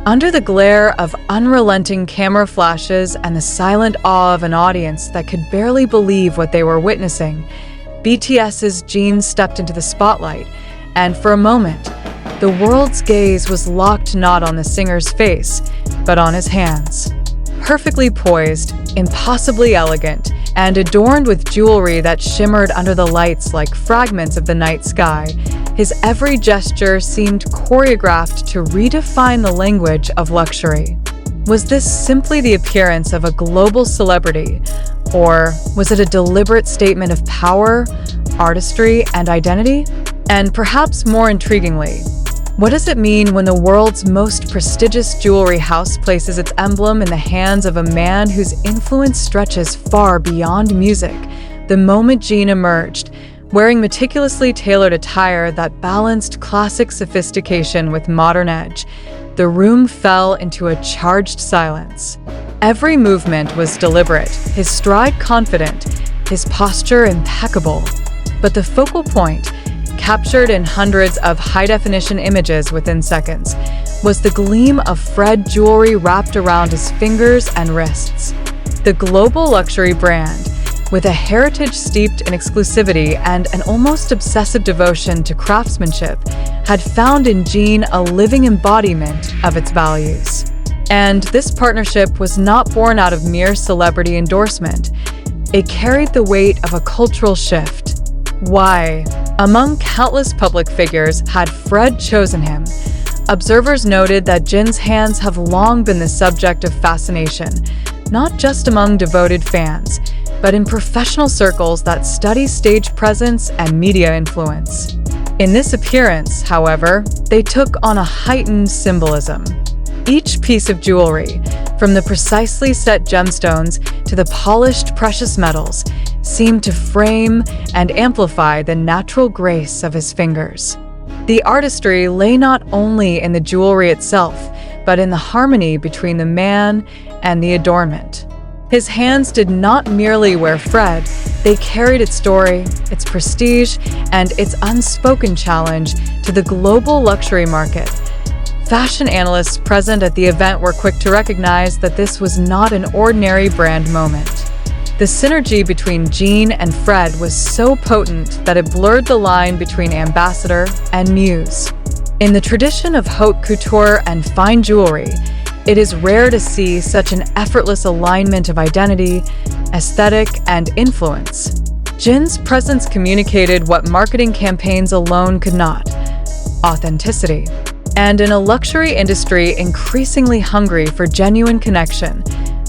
Under the glare of unrelenting camera flashes and the silent awe of an audience that could barely believe what they were witnessing, BTS's Jin stepped into the spotlight, and for a moment, the world's gaze was locked not on the singer's face, but on his hands. Perfectly poised, impossibly elegant, and adorned with jewelry that shimmered under the lights like fragments of the night sky, his every gesture seemed choreographed to redefine the language of luxury. Was this simply the appearance of a global celebrity, or was it a deliberate statement of power, artistry, and identity? And perhaps more intriguingly, what does it mean when the world's most prestigious jewelry house places its emblem in the hands of a man whose influence stretches far beyond music? The moment Jin emerged, wearing meticulously tailored attire that balanced classic sophistication with modern edge, the room fell into a charged silence. Every movement was deliberate, his stride confident, his posture impeccable. But the focal point, captured in hundreds of high-definition images within seconds, was the gleam of Fred jewelry wrapped around his fingers and wrists. The global luxury brand, with a heritage steeped in exclusivity and an almost obsessive devotion to craftsmanship, had found in Jin a living embodiment of its values. And this partnership was not born out of mere celebrity endorsement. It carried the weight of a cultural shift. Why, among countless public figures, had Fred chosen him? Observers noted that Jin's hands have long been the subject of fascination, not just among devoted fans, but in professional circles that study stage presence and media influence. In this appearance, however, they took on a heightened symbolism. Each piece of jewelry, from the precisely set gemstones to the polished precious metals, seemed to frame and amplify the natural grace of his fingers. The artistry lay not only in the jewelry itself, but in the harmony between the man and the adornment. His hands did not merely wear Fred, they carried its story, its prestige, and its unspoken challenge to the global luxury market. Fashion analysts present at the event were quick to recognize that this was not an ordinary brand moment. The synergy between Jin and Fred was so potent that it blurred the line between ambassador and muse. In the tradition of haute couture and fine jewelry, it is rare to see such an effortless alignment of identity, aesthetic, and influence. Jin's presence communicated what marketing campaigns alone could not: authenticity. And in a luxury industry increasingly hungry for genuine connection,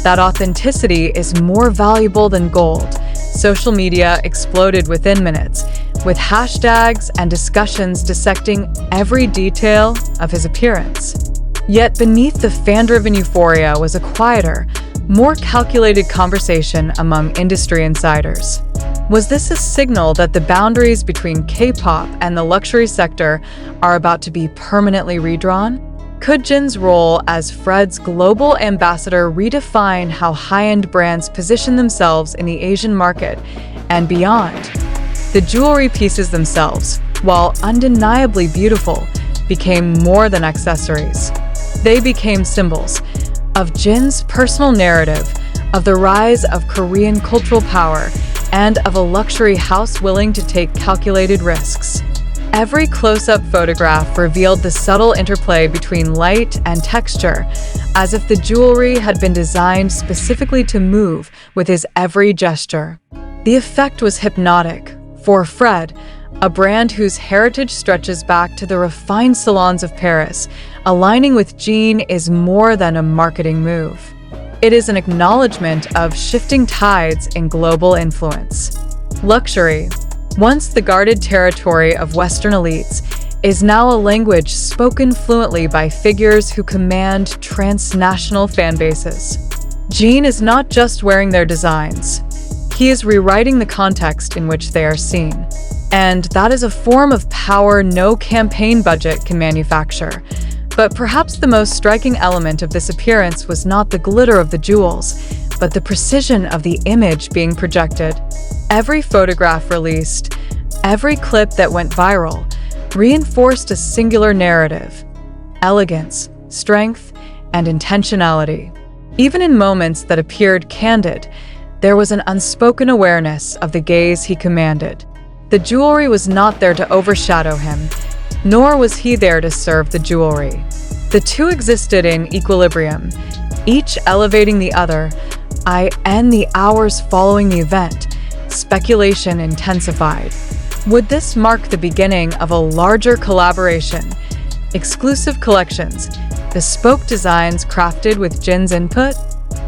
that authenticity is more valuable than gold. Social media exploded within minutes, with hashtags and discussions dissecting every detail of his appearance. Yet beneath the fan-driven euphoria was a quieter, more calculated conversation among industry insiders. Was this a signal that the boundaries between K-pop and the luxury sector are about to be permanently redrawn? Could Jin's role as Fred's global ambassador redefine how high-end brands position themselves in the Asian market and beyond? The jewelry pieces themselves, while undeniably beautiful, became more than accessories. They became symbols of Jin's personal narrative, of the rise of Korean cultural power, and of a luxury house willing to take calculated risks. Every close-up photograph revealed the subtle interplay between light and texture, as if the jewelry had been designed specifically to move with his every gesture. The effect was hypnotic. For Fred, a brand whose heritage stretches back to the refined salons of Paris, aligning with Jin is more than a marketing move. It is an acknowledgement of shifting tides in global influence. Luxury, once the guarded territory of Western elites, is now a language spoken fluently by figures who command transnational fan bases. Jin is not just wearing their designs. He is rewriting the context in which they are seen. And that is a form of power no campaign budget can manufacture. But perhaps the most striking element of this appearance was not the glitter of the jewels, but the precision of the image being projected. Every photograph released, every clip that went viral, reinforced a singular narrative: elegance, strength, and intentionality. Even in moments that appeared candid, there was an unspoken awareness of the gaze he commanded. The jewelry was not there to overshadow him, nor was he there to serve the jewelry. The two existed in equilibrium, each elevating the other. In the hours following the event, speculation intensified. Would this mark the beginning of a larger collaboration? Exclusive collections, bespoke designs crafted with Jin's input?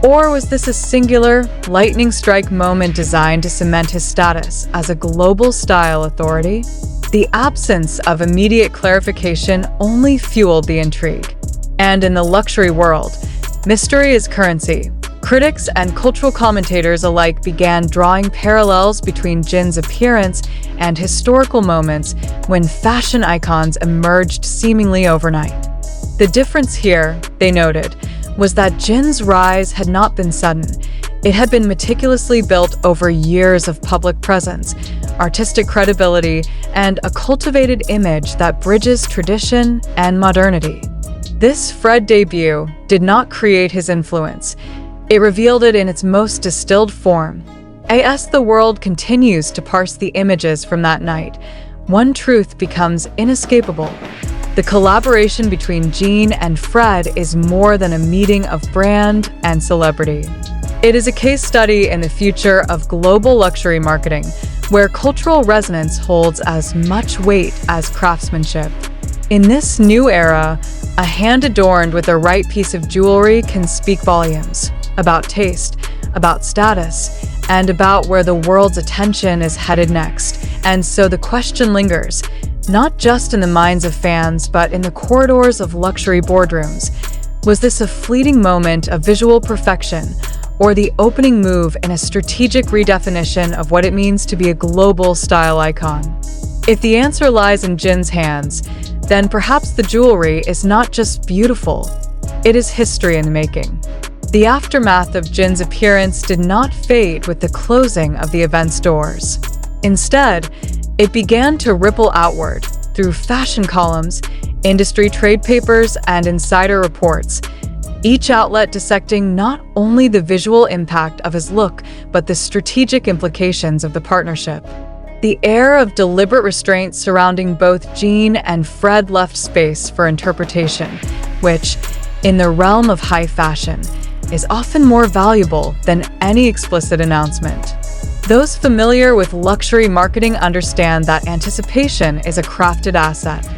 Or was this a singular, lightning strike moment designed to cement his status as a global style authority? The absence of immediate clarification only fueled the intrigue. And in the luxury world, mystery is currency. Critics and cultural commentators alike began drawing parallels between Jin's appearance and historical moments when fashion icons emerged seemingly overnight. The difference here, they noted, was that Jin's rise had not been sudden. It had been meticulously built over years of public presence, artistic credibility, and a cultivated image that bridges tradition and modernity. This Fred debut did not create his influence. It revealed it in its most distilled form. As the world continues to parse the images from that night, one truth becomes inescapable. The collaboration between Jin and Fred is more than a meeting of brand and celebrity. It is a case study in the future of global luxury marketing, where cultural resonance holds as much weight as craftsmanship. In this new era, a hand adorned with the right piece of jewelry can speak volumes about taste, about status, and about where the world's attention is headed next. And so the question lingers, not just in the minds of fans, but in the corridors of luxury boardrooms. Was this a fleeting moment of visual perfection, or the opening move in a strategic redefinition of what it means to be a global style icon? If the answer lies in Jin's hands, then perhaps the jewelry is not just beautiful, it is history in the making. The aftermath of Jin's appearance did not fade with the closing of the event's doors. Instead, it began to ripple outward through fashion columns, industry trade papers, and insider reports, each outlet dissecting not only the visual impact of his look, but the strategic implications of the partnership. The air of deliberate restraint surrounding both Jin and Fred left space for interpretation, which, in the realm of high fashion, is often more valuable than any explicit announcement. Those familiar with luxury marketing understand that anticipation is a crafted asset.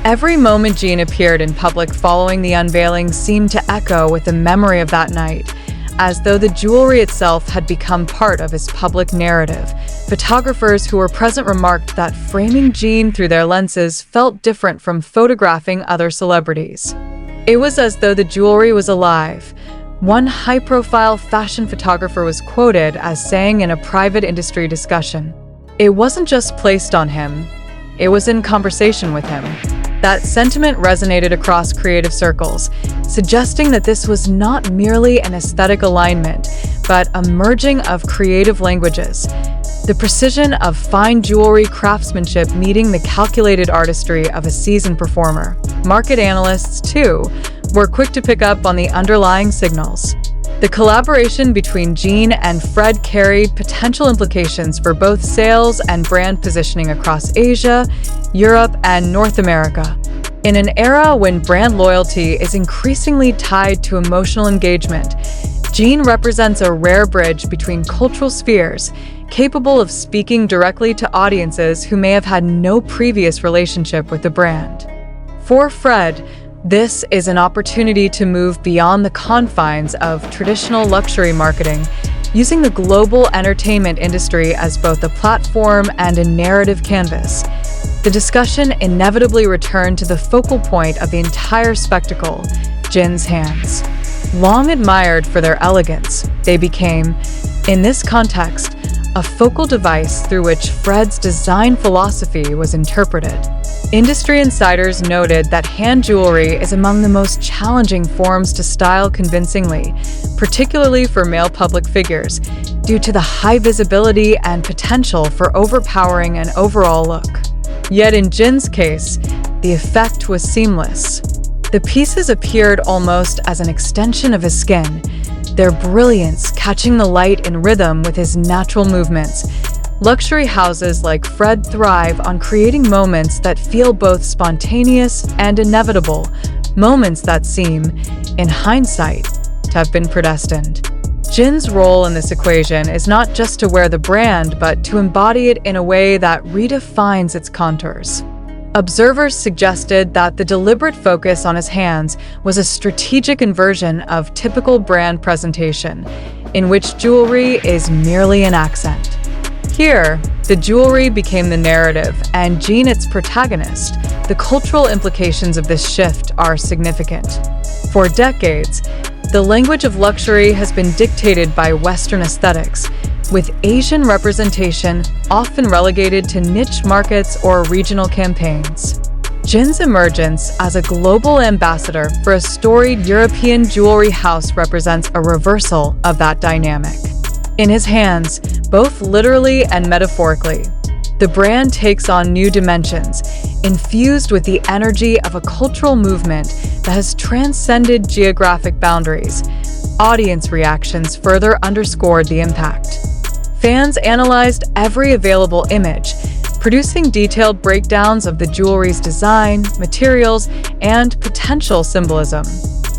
Every moment Jin appeared in public following the unveiling seemed to echo with the memory of that night, as though the jewelry itself had become part of his public narrative. Photographers who were present remarked that framing Jin through their lenses felt different from photographing other celebrities. It was as though the jewelry was alive. One high-profile fashion photographer was quoted as saying in a private industry discussion, "It wasn't just placed on him, it was in conversation with him." That sentiment resonated across creative circles, suggesting that this was not merely an aesthetic alignment, but a merging of creative languages. The precision of fine jewelry craftsmanship meeting the calculated artistry of a seasoned performer. Market analysts, too, were quick to pick up on the underlying signals. The collaboration between Jin and Fred carried potential implications for both sales and brand positioning across Asia, Europe, and North America. In an era when brand loyalty is increasingly tied to emotional engagement, Jin represents a rare bridge between cultural spheres, capable of speaking directly to audiences who may have had no previous relationship with the brand. For Fred, this is an opportunity to move beyond the confines of traditional luxury marketing, using the global entertainment industry as both a platform and a narrative canvas. The discussion inevitably returned to the focal point of the entire spectacle, Jin's hands. Long admired for their elegance, they became, in this context, a focal device through which Fred's design philosophy was interpreted. Industry insiders noted that hand jewelry is among the most challenging forms to style convincingly, particularly for male public figures, due to the high visibility and potential for overpowering an overall look. Yet in Jin's case, the effect was seamless. The pieces appeared almost as an extension of his skin, their brilliance catching the light in rhythm with his natural movements. Luxury houses like Fred thrive on creating moments that feel both spontaneous and inevitable, moments that seem, in hindsight, to have been predestined. Jin's role in this equation is not just to wear the brand, but to embody it in a way that redefines its contours. Observers suggested that the deliberate focus on his hands was a strategic inversion of typical brand presentation, in which jewelry is merely an accent. Here, the jewelry became the narrative, and Jin its protagonist. The cultural implications of this shift are significant. For decades, the language of luxury has been dictated by Western aesthetics, with Asian representation often relegated to niche markets or regional campaigns. Jin's emergence as a global ambassador for a storied European jewelry house represents a reversal of that dynamic. In his hands, both literally and metaphorically, the brand takes on new dimensions, infused with the energy of a cultural movement that has transcended geographic boundaries. Audience reactions further underscored the impact. Fans analyzed every available image, producing detailed breakdowns of the jewelry's design, materials, and potential symbolism.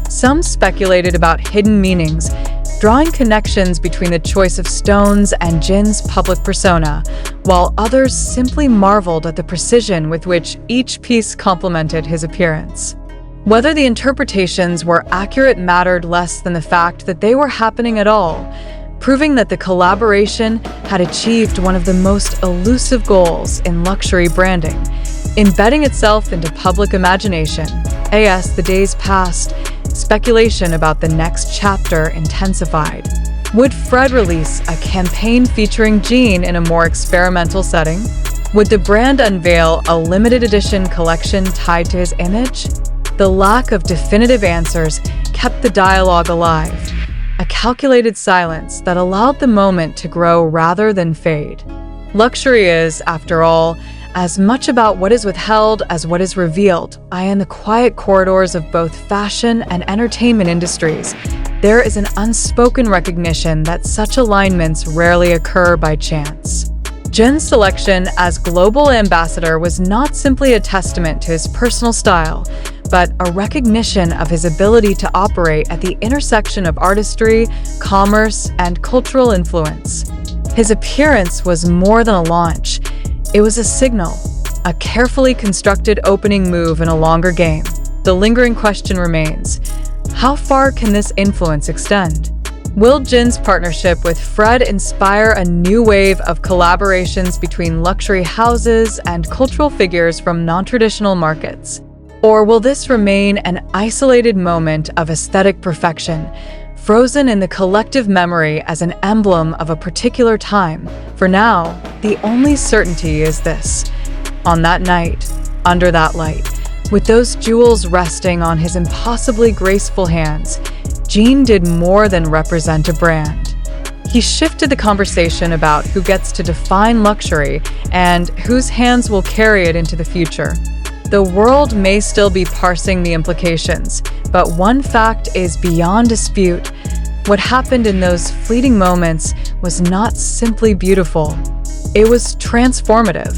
Some speculated about hidden meanings, drawing connections between the choice of stones and Jin's public persona, while others simply marveled at the precision with which each piece complemented his appearance. Whether the interpretations were accurate mattered less than the fact that they were happening at all, proving that the collaboration had achieved one of the most elusive goals in luxury branding, embedding itself into public imagination. As the days passed, speculation about the next chapter intensified. Would Fred release a campaign featuring Jin in a more experimental setting? Would the brand unveil a limited edition collection tied to his image? The lack of definitive answers kept the dialogue alive, a calculated silence that allowed the moment to grow rather than fade. Luxury is, after all, as much about what is withheld as what is revealed. In the quiet corridors of both fashion and entertainment industries, there is an unspoken recognition that such alignments rarely occur by chance. Jin's selection as global ambassador was not simply a testament to his personal style, but a recognition of his ability to operate at the intersection of artistry, commerce, and cultural influence. His appearance was more than a launch. It was a signal, a carefully constructed opening move in a longer game. The lingering question remains: how far can this influence extend? Will Jin's partnership with Fred inspire a new wave of collaborations between luxury houses and cultural figures from non-traditional markets? Or will this remain an isolated moment of aesthetic perfection, frozen in the collective memory as an emblem of a particular time? For now, the only certainty is this: on that night, under that light, with those jewels resting on his impossibly graceful hands, Jin did more than represent a brand. He shifted the conversation about who gets to define luxury and whose hands will carry it into the future. The world may still be parsing the implications, but one fact is beyond dispute. What happened in those fleeting moments was not simply beautiful. It was transformative.